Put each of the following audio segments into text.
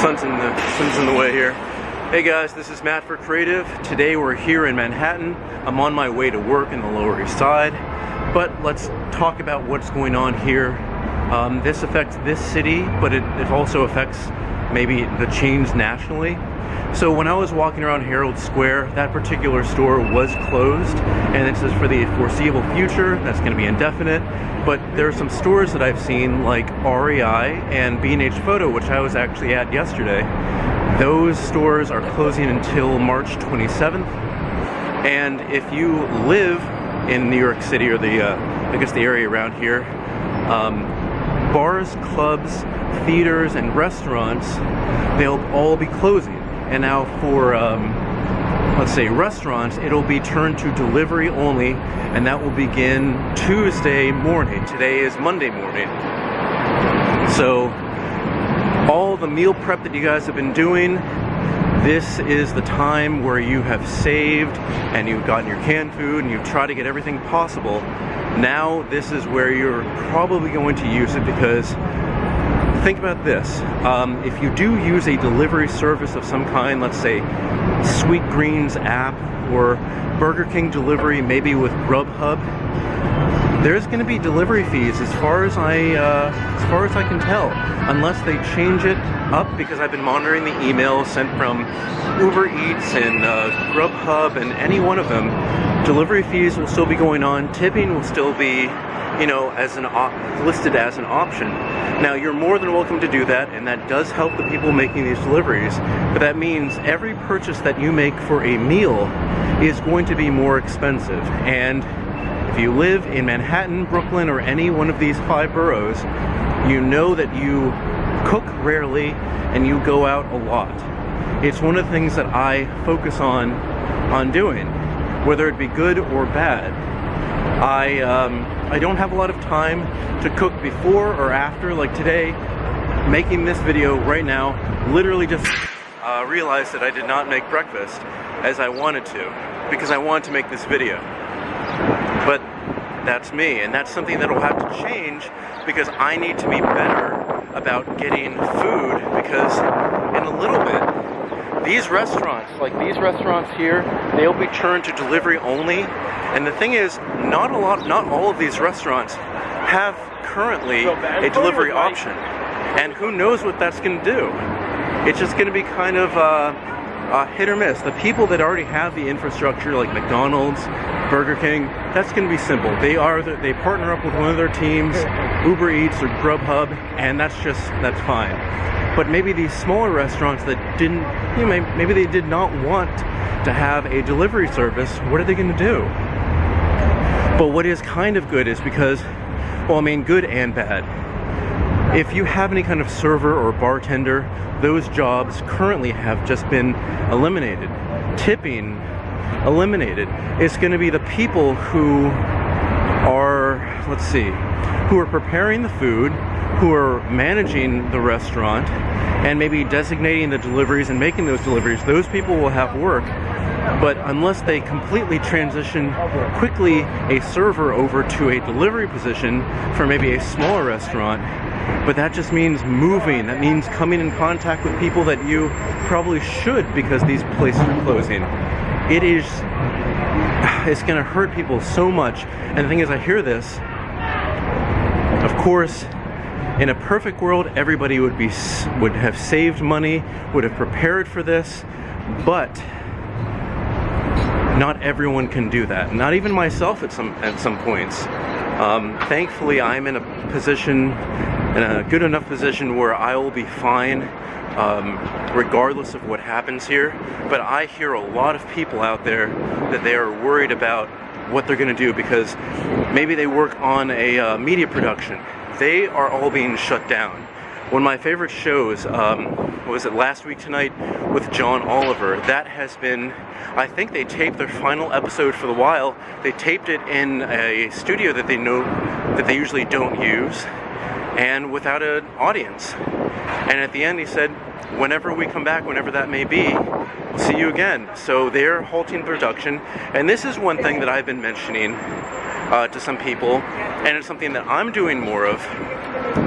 Sun's in the way here. Hey guys, this is Matt for Creative. Today we're here in Manhattan. I'm on my way to work in the Lower East Side, but let's talk about what's going on here. This affects this city, but it also affects maybe the chains nationally. So when I was walking around Herald Square, that particular store was closed, and this is for the foreseeable future. That's going to be indefinite. But there are some stores that I've seen, like REI and B&H Photo, which I was actually at yesterday. Those stores are closing until March 27th. And if you live in New York City or the area around here, bars, clubs, theaters, and restaurants, they'll all be closing. And now for, let's say, restaurants, it'll be turned to delivery only, and that will begin Tuesday morning. Today is Monday morning. So all the meal prep that you guys have been doing, this is the time where you have saved and you've gotten your canned food and you've tried to get everything possible. Now this is where you're probably going to use it, because think about this. If you do use a delivery service of some kind, let's say Sweet Greens app or Burger King delivery, maybe with Grubhub, there's going to be delivery fees as far as I can tell, unless they change it up, because I've been monitoring the emails sent from Uber Eats and Grubhub, and any one of them, delivery fees will still be going on. Tipping will still be, you know, as listed as an option. Now, you're more than welcome to do that, and that does help the people making these deliveries, but that means every purchase that you make for a meal is going to be more expensive. And if you live in Manhattan, Brooklyn, or any one of these 5 boroughs, you know that you cook rarely and you go out a lot. It's one of the things that I focus on doing, whether it be good or bad. I don't have a lot of time to cook before or after. Like today, making this video right now, literally just realized that I did not make breakfast as I wanted to, because I wanted to make this video. But that's me, and that's something that will have to change, because I need to be better about getting food, because in a little bit, these restaurants, like these restaurants here, they'll be turned to delivery only. And the thing is, not all of these restaurants have currently a delivery option. And who knows what that's going to do. It's just going to be kind of hit or miss. The people that already have the infrastructure, like McDonald's, Burger King, that's going to be simple. They partner up with one of their teams, Uber Eats or Grubhub, and that's fine. But maybe these smaller restaurants that didn't, you know, maybe they did not want to have a delivery service, what are they going to do? But what is kind of good is because, well, I mean, good and bad. If you have any kind of server or bartender, those jobs currently have just been eliminated. Tipping, eliminated. It's going to be the people who are, let's see, who are preparing the food, who are managing the restaurant, and maybe designating the deliveries and making those deliveries. Those people will have work. But unless they completely transition quickly a server over to a delivery position for maybe a smaller restaurant, but that just means moving. That means coming in contact with people that you probably should, because these places are closing. It's going to hurt people so much. And the thing is, I hear this. Of course, in a perfect world, everybody would have saved money, would have prepared for this, but not everyone can do that. Not even myself at some points. Thankfully, I'm in a good enough position where I will be fine, regardless of what happens here. But I hear a lot of people out there that they are worried about what they're going to do, because maybe they work on a media production. They are all being shut down. One of my favorite shows, was it Last Week Tonight with John Oliver? That has been, I think they taped their final episode for the while. They taped it in a studio that they know that they usually don't use, and without an audience. And at the end he said, whenever we come back, whenever that may be, see you again. So they're halting production. And this is one thing that I've been mentioning to some people, and it's something that I'm doing more of.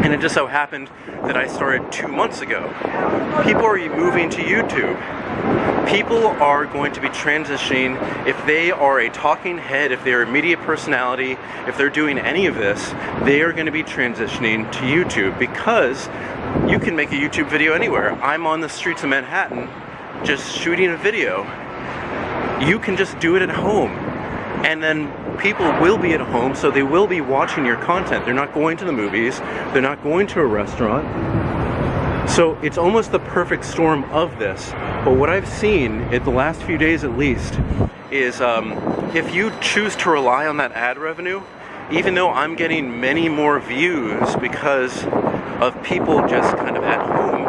And it just so happened that I started 2 months ago. People are moving to YouTube. People are going to be transitioning. If they are a talking head, if they're a media personality, if they're doing any of this, they are going to be transitioning to YouTube, because you can make a YouTube video anywhere. I'm on the streets of Manhattan just shooting a video. You can just do it at home, and then people will be at home, so they will be watching your content. They're not going to the movies, they're not going to a restaurant. So it's almost the perfect storm of this. But what I've seen in the last few days at least is if you choose to rely on that ad revenue, even though I'm getting many more views because of people just kind of at home,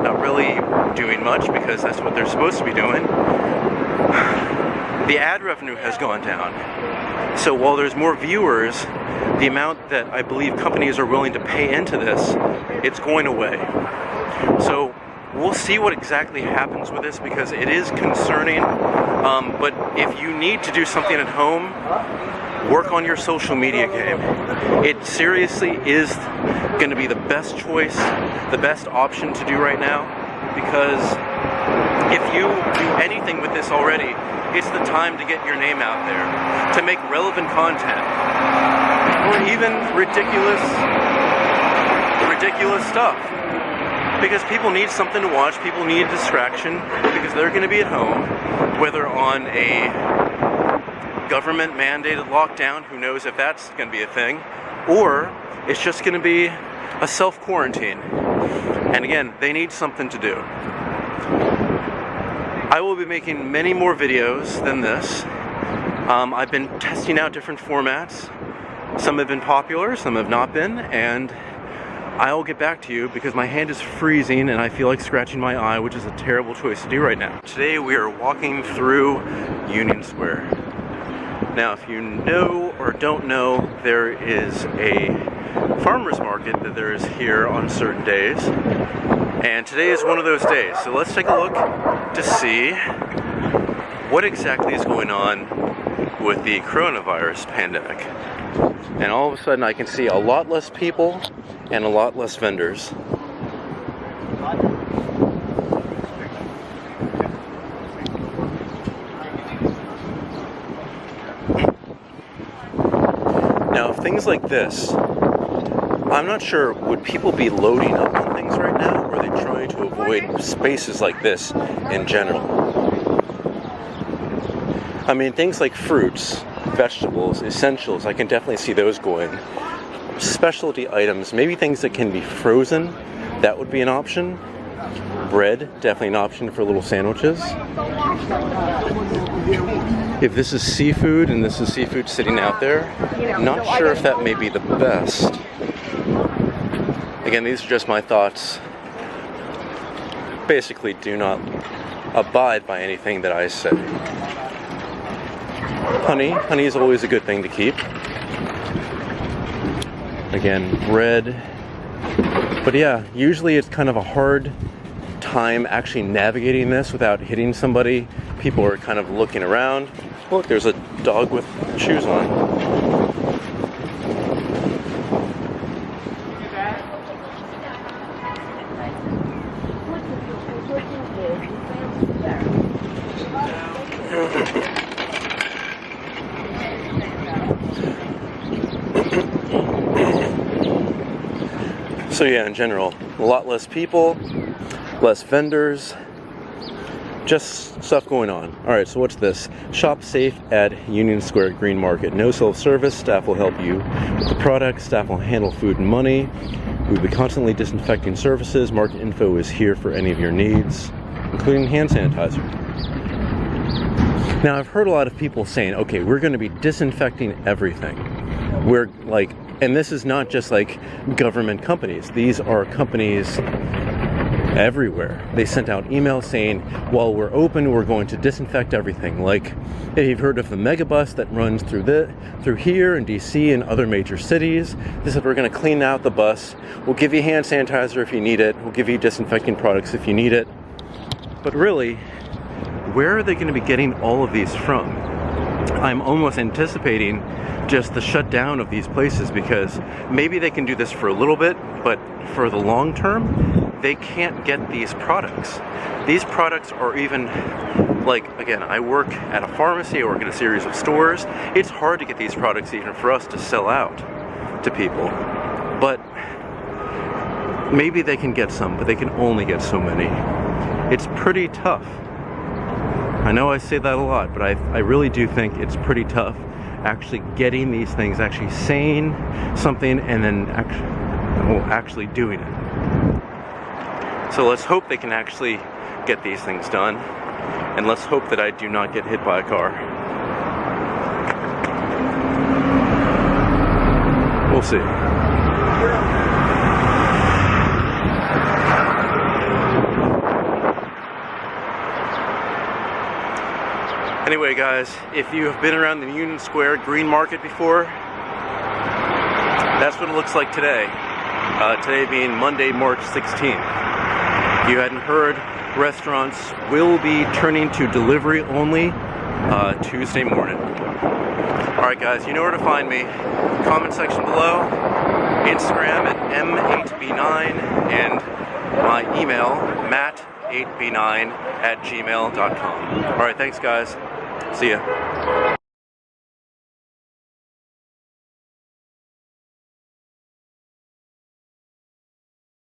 not really doing much because that's what they're supposed to be doing, the ad revenue has gone down. So while there's more viewers, the amount that I believe companies are willing to pay into this, it's going away. So we'll see what exactly happens with this, because it is concerning. But if you need to do something at home, work on your social media game. It seriously is going to be the best choice, the best option to do right now, because if you do anything with this already, it's the time to get your name out there, to make relevant content, or even ridiculous stuff. Because people need something to watch, people need distraction, because they're going to be at home, whether on a government-mandated lockdown, who knows if that's going to be a thing, or it's just going to be a self-quarantine. And again, they need something to do. I will be making many more videos than this. I've been testing out different formats. Some have been popular, some have not been, and I'll get back to you because my hand is freezing and I feel like scratching my eye, which is a terrible choice to do right now. Today we are walking through Union Square. Now, if you know or don't know, there is a farmer's market that there is here on certain days. And today is one of those days. So let's take a look to see what exactly is going on with the coronavirus pandemic. And all of a sudden I can see a lot less people and a lot less vendors. Now, if things like this, I'm not sure, would people be loading up on things right now, or are they trying to avoid spaces like this in general? I mean, things like fruits, vegetables, essentials, I can definitely see those going. Specialty items, maybe things that can be frozen, that would be an option. Bread, definitely an option for little sandwiches. If this is seafood, and this is seafood sitting out there, not sure if that may be the best. Again, these are just my thoughts. Basically, do not abide by anything that I say. Honey is always a good thing to keep. Again, bread. But yeah, usually it's kind of a hard time actually navigating this without hitting somebody. People are kind of looking around. Look, there's a dog with shoes on. So yeah, in general, a lot less people, less vendors, just stuff going on. Alright, so what's this? Shop safe at Union Square Green Market. No self-service, staff will help you with the product, staff will handle food and money. We'll be constantly disinfecting surfaces. Market info is here for any of your needs, including hand sanitizer. Now, I've heard a lot of people saying, okay, we're going to be disinfecting everything. We're like, and this is not just like government companies. These are companies everywhere. They sent out emails saying, while we're open, we're going to disinfect everything. Like, if you've heard of the megabus that runs through here in DC and other major cities, they said we're going to clean out the bus. We'll give you hand sanitizer if you need it. We'll give you disinfecting products if you need it. But really, where are they going to be getting all of these from? I'm almost anticipating just the shutdown of these places, because maybe they can do this for a little bit, but for the long term, they can't get these products. These products are even, like, again, I work at a pharmacy, I work in a series of stores. It's hard to get these products even for us to sell out to people. But maybe they can get some, but they can only get so many. It's pretty tough. I know I say that a lot, but I really do think it's pretty tough actually getting these things, actually saying something and then actually doing it. So let's hope they can actually get these things done, and let's hope that I do not get hit by a car. We'll see. Anyway, guys, if you have been around the Union Square Green Market before, that's what it looks like today. Today being Monday, March 16th. If you hadn't heard, restaurants will be turning to delivery only Tuesday morning. Alright guys, you know where to find me. Comment section below, Instagram at M8B9, and my email, matt8b9@gmail.com. Alright, thanks guys. See ya.